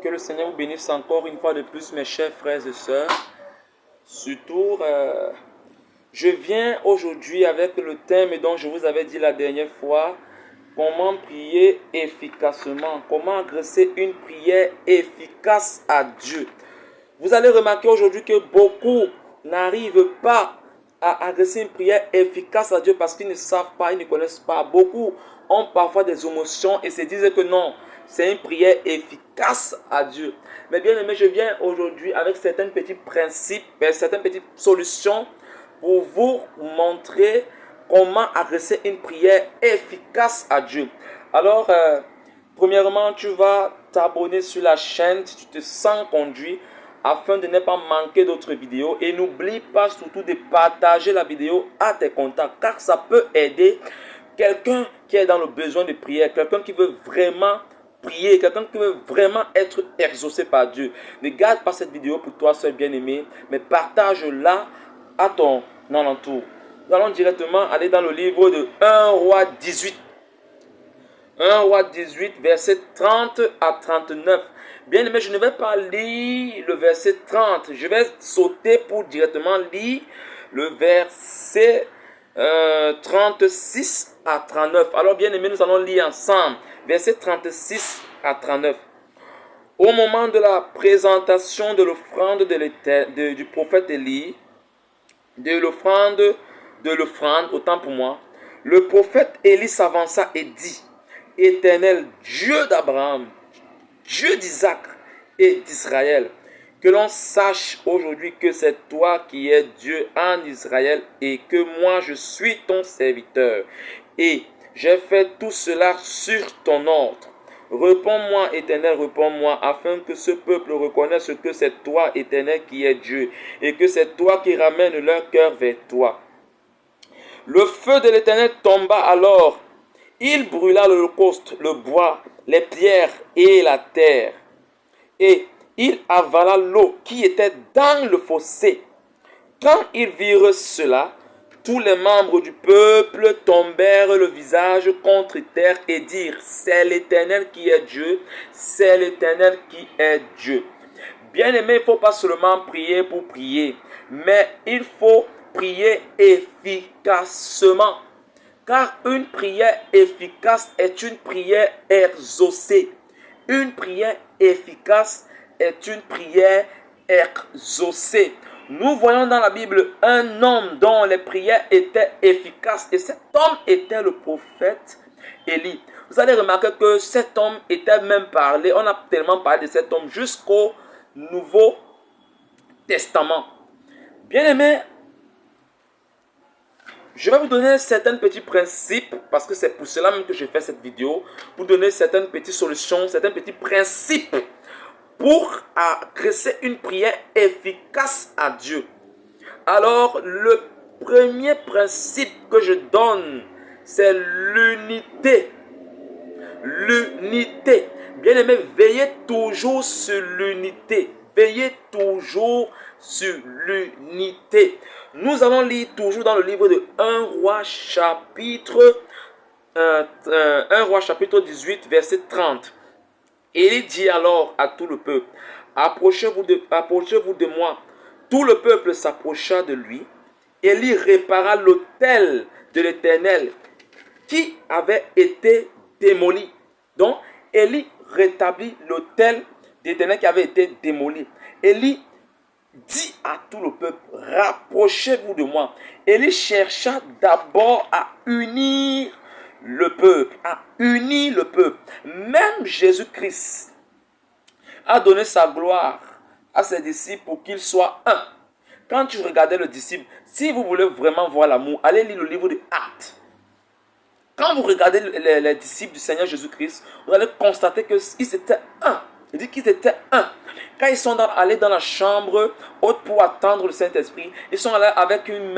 Que le Seigneur vous bénisse encore une fois de plus, mes chers frères et sœurs. Surtout, je viens aujourd'hui avec le thème dont je vous avais dit la dernière fois, comment prier efficacement, comment adresser une prière efficace à Dieu. Vous allez remarquer aujourd'hui que beaucoup n'arrivent pas à adresser une prière efficace à Dieu parce qu'ils ne savent pas, ils ne connaissent pas. Beaucoup ont parfois des émotions et se disent que non, c'est une prière efficace à Dieu. Mais bien aimé, je viens aujourd'hui avec certains petits principes, certaines petites solutions pour vous montrer comment adresser une prière efficace à Dieu. Alors, premièrement, tu vas t'abonner sur la chaîne si tu te sens conduit afin de ne pas manquer d'autres vidéos. Et n'oublie pas surtout de partager la vidéo à tes contacts car ça peut aider quelqu'un qui est dans le besoin de prière, quelqu'un qui veut vraiment prier, quelqu'un qui veut vraiment être exaucé par Dieu. Ne garde pas cette vidéo pour toi seul bien-aimé, mais partage-la à ton alentour. Nous allons directement aller dans le livre de 1 Roi 18. 1 Roi 18, verset 30 à 39. Bien aimé, je ne vais pas lire le verset 30. Je vais sauter pour directement lire le verset 36 à 39. Alors bien aimé, nous allons lire ensemble. Verset 36 à 39. Au moment de la présentation de l'offrande du prophète Élie, de l'offrande, autant pour moi, le prophète Élie s'avança et dit: Éternel, Dieu d'Abraham, Dieu d'Isaac et d'Israël, que l'on sache aujourd'hui que c'est toi qui es Dieu en Israël et que moi je suis ton serviteur. Et j'ai fait tout cela sur ton ordre. Réponds-moi, Éternel, réponds-moi, afin que ce peuple reconnaisse que c'est toi, Éternel, qui es Dieu, et que c'est toi qui ramènes leur cœur vers toi. Le feu de l'Éternel tomba alors. Il brûla l'holocauste, le bois, les pierres et la terre. Et il avala l'eau qui était dans le fossé. Quand ils virent cela, tous les membres du peuple tombèrent le visage contre terre et dirent: c'est l'Éternel qui est Dieu, c'est l'Éternel qui est Dieu. Bien aimé, il ne faut pas seulement prier pour prier, mais il faut prier efficacement. Car une prière efficace est une prière exaucée. Une prière efficace est une prière exaucée. Nous voyons dans la Bible un homme dont les prières étaient efficaces. Et cet homme était le prophète Élie. Vous allez remarquer que cet homme était même parlé. On a tellement parlé de cet homme jusqu'au Nouveau Testament. Bien aimé, je vais vous donner certains petits principes, parce que c'est pour cela même que je fais cette vidéo, pour donner certaines petites solutions, certains petits principes pour adresser une prière efficace à Dieu. Alors, le premier principe que je donne, c'est l'unité. L'unité. Bien aimé, veillez toujours sur l'unité. Veillez toujours sur l'unité. Nous allons lire toujours dans le livre de 1 Roi chapitre 18 verset 30. Et il dit alors à tout le peuple: approchez-vous de moi. Tout le peuple s'approcha de lui. Élie répara l'autel de l'Éternel qui avait été démoli. Donc, Élie rétablit l'autel de l'Éternel qui avait été démoli. Élie dit à tout le peuple: rapprochez-vous de moi. Élie chercha d'abord à unir le peuple, Même Jésus-Christ a donné sa gloire à ses disciples pour qu'ils soient un. Quand tu regardais le disciple, si vous voulez vraiment voir l'amour, allez lire le livre des Actes. Quand vous regardez les disciples du Seigneur Jésus-Christ, vous allez constater qu'ils étaient un. Il dit qu'ils étaient un. Quand ils sont allés dans la chambre haute pour attendre le Saint-Esprit, ils sont allés avec une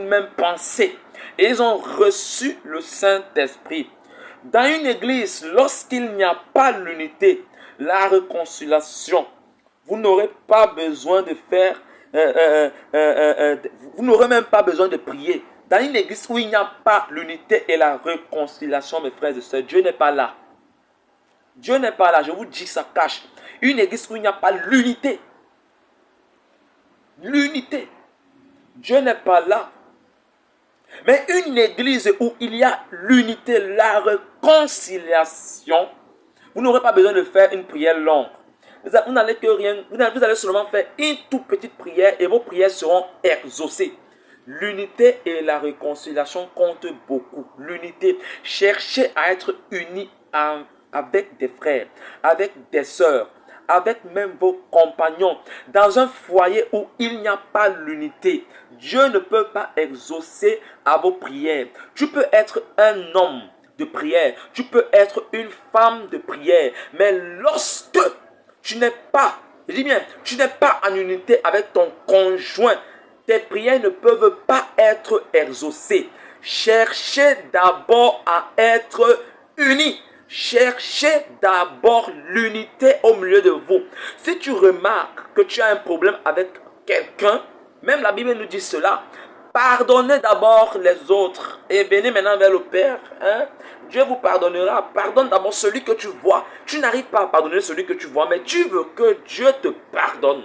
même pensée. Et ils ont reçu le Saint-Esprit. Dans une église, lorsqu'il n'y a pas l'unité, la réconciliation, vous n'aurez pas besoin de faire, vous n'aurez même pas besoin de prier. Dans une église où il n'y a pas l'unité et la réconciliation, mes frères et sœurs, Dieu n'est pas là. Dieu n'est pas là, je vous dis que ça cache. Une église où il n'y a pas l'unité. L'unité. Dieu n'est pas là. Mais une église où il y a l'unité, la réconciliation, vous n'aurez pas besoin de faire une prière longue. Vous n'allez que rien, vous allez seulement faire une toute petite prière et vos prières seront exaucées. L'unité et la réconciliation comptent beaucoup. L'unité, cherchez à être unis avec des frères, avec des sœurs, avec même vos compagnons. Dans un foyer où il n'y a pas l'unité, Dieu ne peut pas exaucer à vos prières. Tu peux être un homme de prière, tu peux être une femme de prière, mais lorsque tu n'es pas, je dis bien, tu n'es pas en unité avec ton conjoint, tes prières ne peuvent pas être exaucées. Cherchez d'abord à être unis. Cherchez d'abord l'unité au milieu de vous. Si tu remarques que tu as un problème avec quelqu'un, même la Bible nous dit cela, pardonnez d'abord les autres et venez maintenant vers le Père. Dieu vous pardonnera. Pardonne d'abord celui que tu vois. Tu n'arrives pas à pardonner celui que tu vois, mais tu veux que Dieu te pardonne.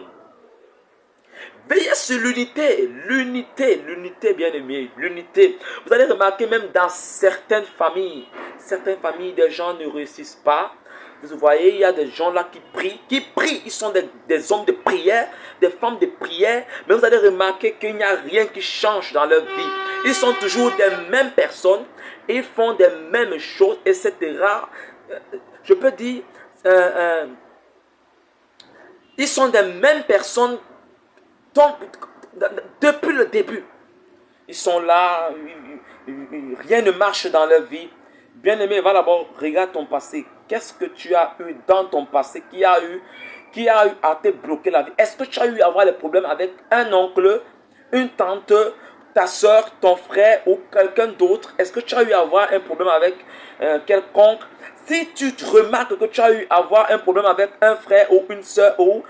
Veillez sur l'unité, l'unité bien aimé, l'unité. Vous allez remarquer même dans certaines familles, des gens ne réussissent pas. Vous voyez, il y a des gens là qui prient, ils sont des hommes de prière, des femmes de prière, mais vous allez remarquer qu'il n'y a rien qui change dans leur vie. Ils sont toujours des mêmes personnes, ils font des mêmes choses, etc. Je peux dire, ils sont des mêmes personnes depuis le début. Ils sont là, rien ne marche dans leur vie. Bien-aimé, va d'abord, regarde ton passé. Qu'est-ce que tu as eu dans ton passé qui a eu à te bloquer la vie? Est-ce que tu as eu à avoir des problèmes avec un oncle, une tante, ta soeur, ton frère ou quelqu'un d'autre? Est-ce que tu as eu à avoir un problème avec quelconque? Si tu te remarques que tu as eu à avoir un problème avec un frère ou une soeur ou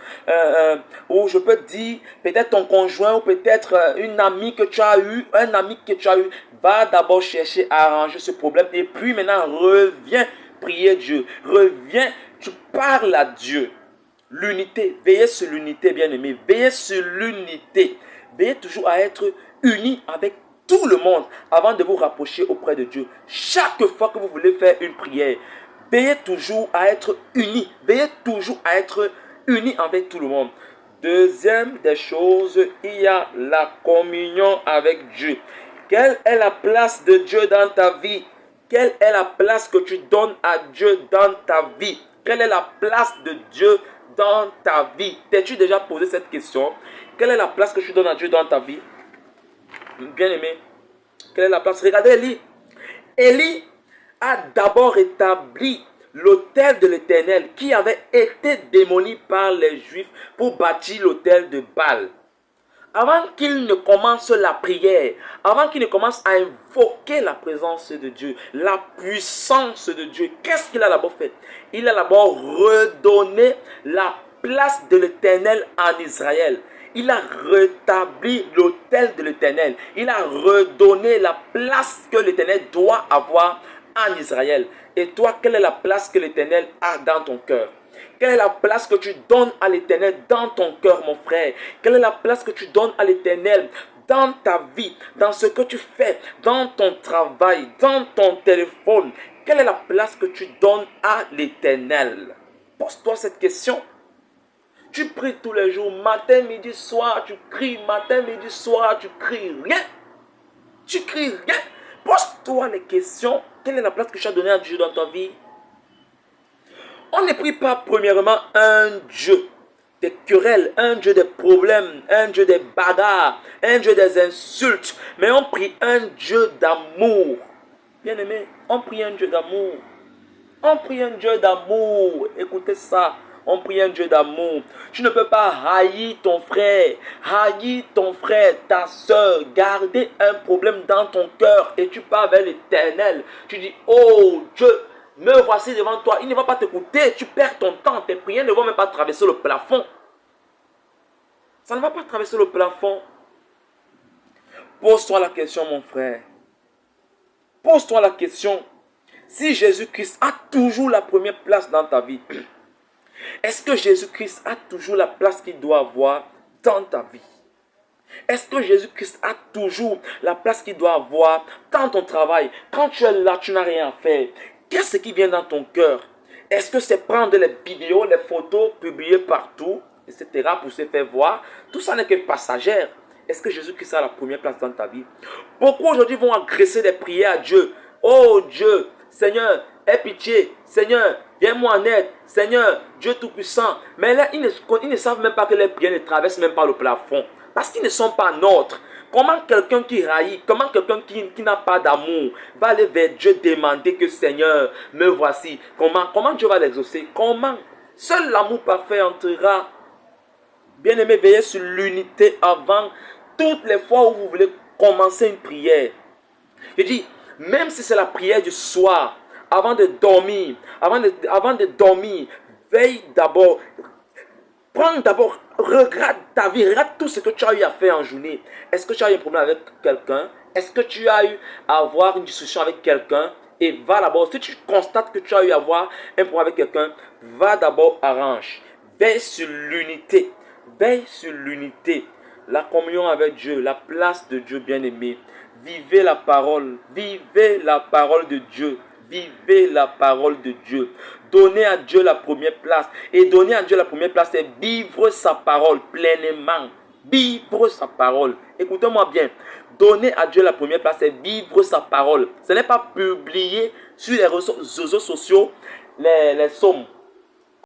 je peux dire peut-être ton conjoint ou peut-être une amie que tu as eu, un ami que tu as eu, va d'abord chercher à arranger ce problème et puis maintenant reviens prier Dieu. Reviens, tu parles à Dieu. L'unité, veillez sur l'unité bien aimé, veillez sur l'unité. Veillez toujours à être unis avec tout le monde avant de vous rapprocher auprès de Dieu. Chaque fois que vous voulez faire une prière, veillez toujours à être unis. Veillez toujours à être unis avec tout le monde. Deuxième des choses, il y a la communion avec Dieu. Quelle est la place de Dieu dans ta vie? Quelle est la place que tu donnes à Dieu dans ta vie? Quelle est la place de Dieu dans ta vie? T'es-tu déjà posé cette question? Quelle est la place que tu donnes à Dieu dans ta vie? Bien aimé, quelle est la place? Regardez Élie. Élie a d'abord établi l'autel de l'Éternel qui avait été démoli par les Juifs pour bâtir l'autel de Baal. Avant qu'il ne commence la prière, avant qu'il ne commence à invoquer la présence de Dieu, la puissance de Dieu, qu'est-ce qu'il a d'abord fait? Il a d'abord redonné la place de l'Éternel en Israël. Il a rétabli l'autel de l'Éternel. Il a redonné la place que l'Éternel doit avoir en Israël. Et toi, quelle est la place que l'Éternel a dans ton cœur? Quelle est la place que tu donnes à l'Éternel dans ton cœur, mon frère? Quelle est la place que tu donnes à l'Éternel dans ta vie, dans ce que tu fais, dans ton travail, dans ton téléphone? Quelle est la place que tu donnes à l'Éternel? Pose-toi cette question. Tu pries tous les jours, matin, midi, soir, tu cries, matin, midi, soir, tu cries rien. Tu cries rien. Pose-toi les questions. Quelle est la place que tu as donnée à Dieu dans ta vie? On ne prie pas premièrement un Dieu des querelles, un Dieu des problèmes, un Dieu des bagarres, un Dieu des insultes, mais on prie un Dieu d'amour. Bien aimé, on prie un Dieu d'amour. On prie un Dieu d'amour. Écoutez ça. On prie un Dieu d'amour. Tu ne peux pas haïr ton frère, ta soeur, garder un problème dans ton cœur et tu pars vers l'Éternel. Tu dis, oh Dieu, me voici devant toi. Il ne va pas t'écouter. Tu perds ton temps. Tes prières ne vont même pas traverser le plafond. Ça ne va pas traverser le plafond. Pose-toi la question, mon frère. Pose-toi la question. si Jésus-Christ a toujours la première place dans ta vie? Est-ce que Jésus-Christ a toujours la place qu'il doit avoir dans ta vie? Est-ce que Jésus-Christ a toujours la place qu'il doit avoir dans ton travail? Quand tu es là, tu n'as rien à faire. Qu'est-ce qui vient dans ton cœur? Est-ce que c'est prendre les vidéos, les photos, publier partout, etc. pour se faire voir? Tout ça n'est que passagère. Est-ce que Jésus-Christ a la première place dans ta vie? Beaucoup aujourd'hui vont agresser des prières à Dieu. Oh Dieu, Seigneur, aie pitié. Seigneur, viens-moi en aide. Seigneur, Dieu Tout-Puissant. Mais là, ils ne savent même pas que les prières ne traversent même pas le plafond. Parce qu'ils ne sont pas nôtres. Comment quelqu'un qui raillit, comment quelqu'un qui n'a pas d'amour va aller vers Dieu demander que Seigneur, me voici. Comment Dieu va l'exaucer? Comment? Seul l'amour parfait entrera. Bien-aimé, veillez sur l'unité avant toutes les fois où vous voulez commencer une prière. Je dis, même si c'est la prière du soir, avant de dormir, veille d'abord. Prends d'abord, regarde ta vie, regarde tout ce que tu as eu à faire en journée. Est-ce que tu as eu un problème avec quelqu'un? Est-ce que tu as eu à avoir une discussion avec quelqu'un? Et va d'abord, si tu constates que tu as eu à avoir un problème avec quelqu'un, va d'abord arrange. Veille sur l'unité. Veille sur l'unité. La communion avec Dieu, la place de Dieu bien-aimé. Vivez la parole de Dieu. Vivez la parole de Dieu. Donnez à Dieu la première place. Et donner à Dieu la première place, c'est vivre sa parole pleinement. Vivre sa parole. Écoutez-moi bien. Donner à Dieu la première place, c'est vivre sa parole. Ce n'est pas publier sur les réseaux sociaux les psaumes.